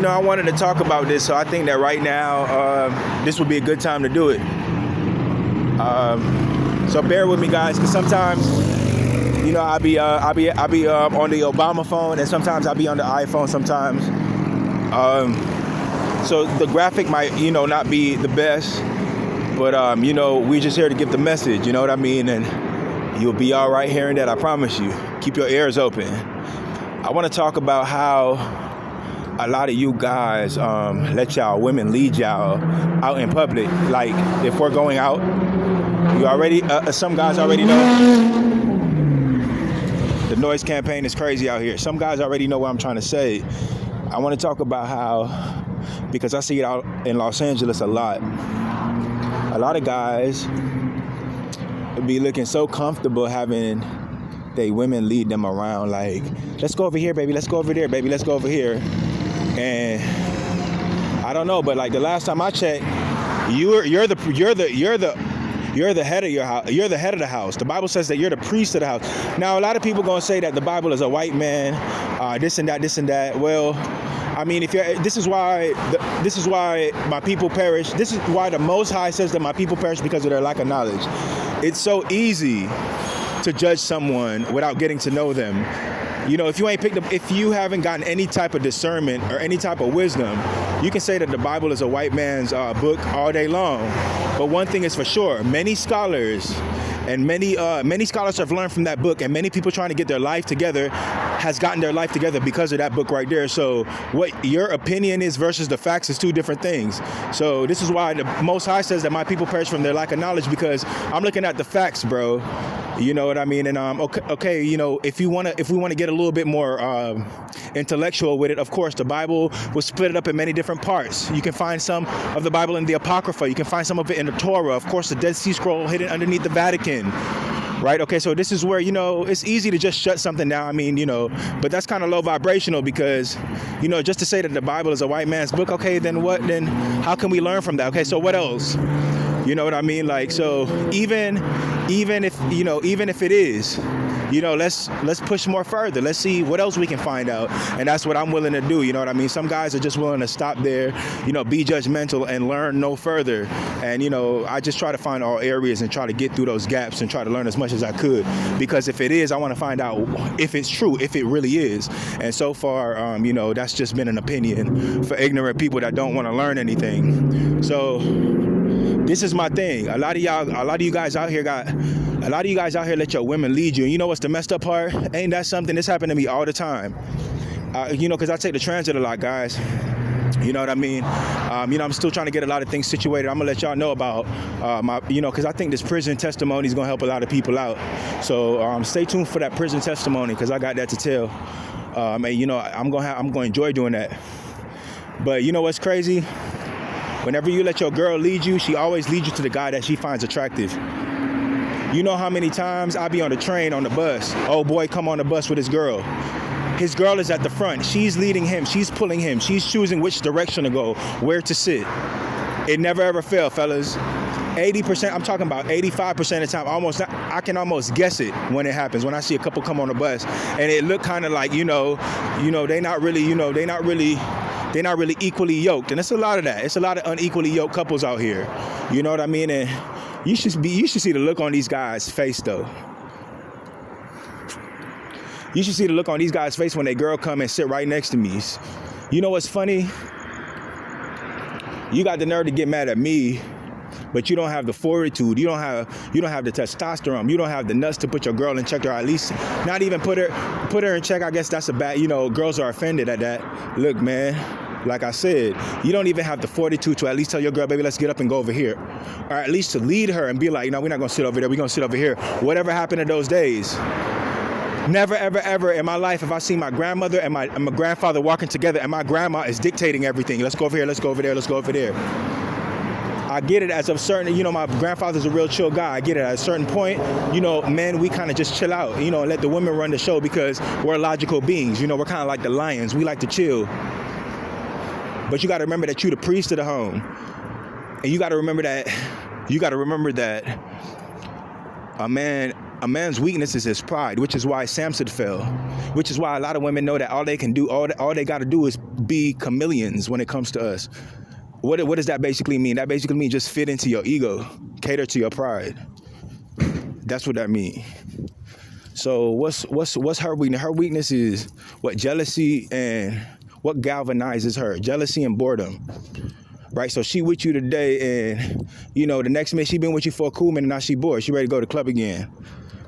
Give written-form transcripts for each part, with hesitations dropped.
I wanted to talk about this, so I think that right now, this would be a good time to do it. So bear with me, guys, because sometimes, I'll be on the Obama phone, and sometimes I'll be on the iPhone. Sometimes, so the graphic might, not be the best, but we're just here to give the message. You know what I mean? And you'll be all right hearing that. I promise you. Keep your ears open. I want to talk about how a lot of you guys let y'all women lead y'all out in public. Like, if we're going out, you already, some guys already know. The noise campaign is crazy out here. Some guys already know what I'm trying to say. I want to talk about how, because I see it out in Los Angeles a lot of guys be looking so comfortable having they women lead them around, like, let's go over here, baby, let's go over there, baby, let's go over here. And I don't know, but like the last time I checked, you're the head of your house. You're the head of the house. The Bible says that you're the priest of the house. Now, a lot of people gonna say that the Bible is a white man, this and that. Well, I mean, this is why my people perish. This is why the Most High says that my people perish, because of their lack of knowledge. It's so easy to judge someone without getting to know them. If you haven't gotten any type of discernment or any type of wisdom, you can say that the Bible is a white man's book all day long. But one thing is for sure, many scholars have learned from that book, and many people trying to get their life together has gotten their life together because of that book right there. So what your opinion is versus the facts is two different things. So this is why the Most High says that my people perish from their lack of knowledge, because I'm looking at the facts, bro. You know what I mean? And okay, if we want to get a little bit more intellectual with it, of course, the Bible was split up in many different parts. You can find some of the Bible in the Apocrypha. You can find some of it in the Torah. Of course, the Dead Sea Scroll hidden underneath the Vatican. Right? Okay, so this is where, it's easy to just shut something down. I mean, but that's kind of low vibrational, because, just to say that the Bible is a white man's book, okay, then what? Then how can we learn from that? Okay, so what else? You know what I mean? Like, so even if it is, let's push more further. Let's see what else we can find out. And that's what I'm willing to do. You know what I mean? Some guys are just willing to stop there, be judgmental and learn no further. And, I just try to find all areas and try to get through those gaps and try to learn as much as I could. Because if it is, I want to find out if it's true, if it really is. And so far, that's just been an opinion for ignorant people that don't want to learn anything. So this is my thing. A lot of you guys out here let your women lead you. And you know what's the messed up part? Ain't that something? This happened to me all the time. Because I take the transit a lot, guys. You know what I mean? I'm still trying to get a lot of things situated. I'm gonna let y'all know about because I think this prison testimony is gonna help a lot of people out. So stay tuned for that prison testimony, because I got that to tell. And I'm gonna enjoy doing that. But you know what's crazy? Whenever you let your girl lead you, she always leads you to the guy that she finds attractive. You know how many times I be on the train, on the bus, oh boy, come on the bus with his girl. His girl is at the front. She's leading him. She's pulling him. She's choosing which direction to go, where to sit. It never ever failed, fellas. 80%, I'm talking about 85% of the time, I can almost guess it when it happens, when I see a couple come on the bus and it look kind of like, they not really equally yoked. And it's a lot of that. It's a lot of unequally yoked couples out here. You know what I mean? And you should see the look on these guys' face, though. You should see the look on these guys' face when their girl come and sit right next to me. You know what's funny? You got the nerve to get mad at me, but you don't have the fortitude. You don't have the testosterone. You don't have the nuts to put your girl in check, or at least not even put her in check. I guess that's a bad, girls are offended at that. Look, man, like I said, you don't even have the fortitude to at least tell your girl, baby, let's get up and go over here. Or at least to lead her and be like, we're not going to sit over there. We're going to sit over here. Whatever happened to those days? Never, ever, ever in my life have I seen my grandmother and my grandfather walking together, and my grandma is dictating everything. Let's go over here. Let's go over there. Let's go over there. I get it as a certain, my grandfather's a real chill guy. I get it at a certain point, men, we kind of just chill out, and let the women run the show, because we're logical beings. We're kind of like the lions. We like to chill. But you got to remember that you're the priest of the home. And you got to remember that a man's weakness is his pride, which is why Samson fell, which is why a lot of women know that all they can do, all they got to do is be chameleons when it comes to us. What does that basically mean? That basically means just fit into your ego, cater to your pride. That's what that means. So what's her weakness? Her weakness is what? Jealousy, and what galvanizes her? Jealousy and boredom. Right? So she with you today, and the next minute she been with you for a cool minute, and now she bored. She ready to go to the club again.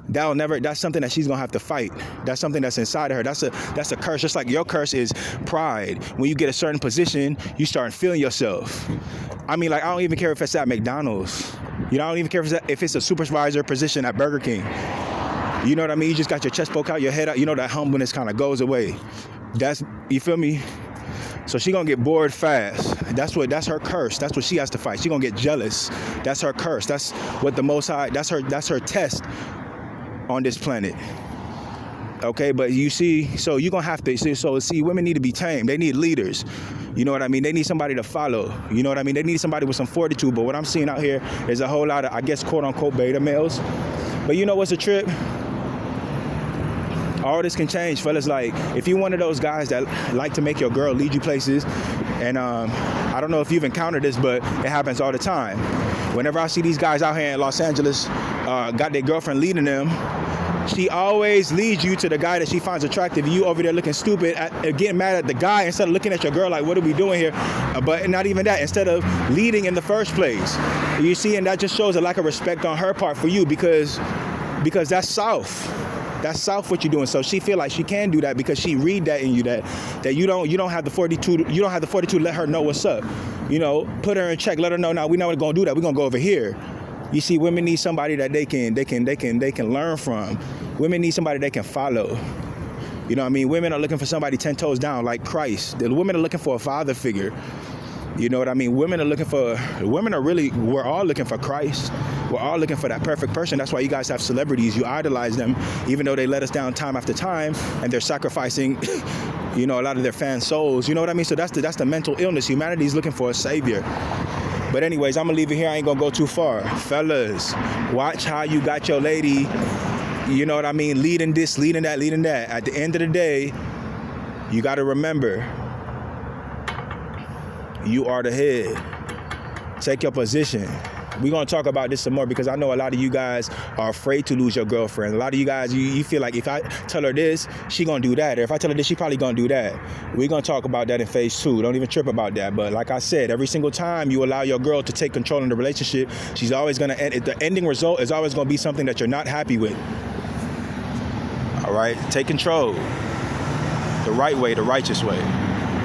That's something that she's gonna have to fight. That's something that's inside of her. That's a curse. Just like your curse is pride. When you get a certain position, you start feeling yourself. I mean, like, I don't even care if it's at McDonald's. I don't even care if it's a supervisor position at Burger King. You know what I mean? You just got your chest poke out, your head out. That humbleness kind of goes away. You feel me? So she gonna get bored fast. That's her curse. That's what she has to fight. She gonna get jealous. That's her curse. That's what the Most High. That's her test on this planet. Okay, but you see, so you're gonna have to see, women need to be tamed. They need leaders. You know what I mean? They need somebody to follow. You know what I mean? They need somebody with some fortitude. But what I'm seeing out here is a whole lot of, I guess, quote unquote beta males. But you know what's a trip? All this can change, fellas. Like, if you're one of those guys that like to make your girl lead you places, and I don't know if you've encountered this, but it happens all the time. Whenever I see these guys out here in Los Angeles, got their girlfriend leading them, she always leads you to the guy that she finds attractive. You over there looking stupid, getting mad at the guy instead of looking at your girl like, what are we doing here? But not even that, instead of leading in the first place. You see, and that just shows a lack of respect on her part for you, because that's south. That's south what you're doing. So she feel like she can do that because she read that in you, that you don't have the fortitude. You don't have the fortitude to let her know what's up. Put her in check. Let her know, now we know we're gonna do that. We're gonna go over here. You see, women need somebody that they can learn from. Women need somebody they can follow. You know what I mean? Women are looking for somebody 10 toes down, like Christ. The women are looking for a father figure. You know what I mean? We're all looking for Christ. We're all looking for that perfect person. That's why you guys have celebrities. You idolize them, even though they let us down time after time, and they're sacrificing, a lot of their fans' souls. You know what I mean? So that's the mental illness. Humanity is looking for a savior. But anyways, I'm gonna leave it here. I ain't gonna go too far. Fellas, watch how you got your lady, you know what I mean, leading this, leading that, leading that. At the end of the day, you gotta remember, you are the head. Take your position. We're going to talk about this some more, because I know a lot of you guys are afraid to lose your girlfriend. A lot of you guys, you feel like if I tell her this, she going to do that. Or if I tell her this, she probably going to do that. We're going to talk about that in phase 2. Don't even trip about that. But like I said, every single time you allow your girl to take control in the relationship, she's always going to end. The ending result is always going to be something that you're not happy with. All right? Take control. The right way, the righteous way.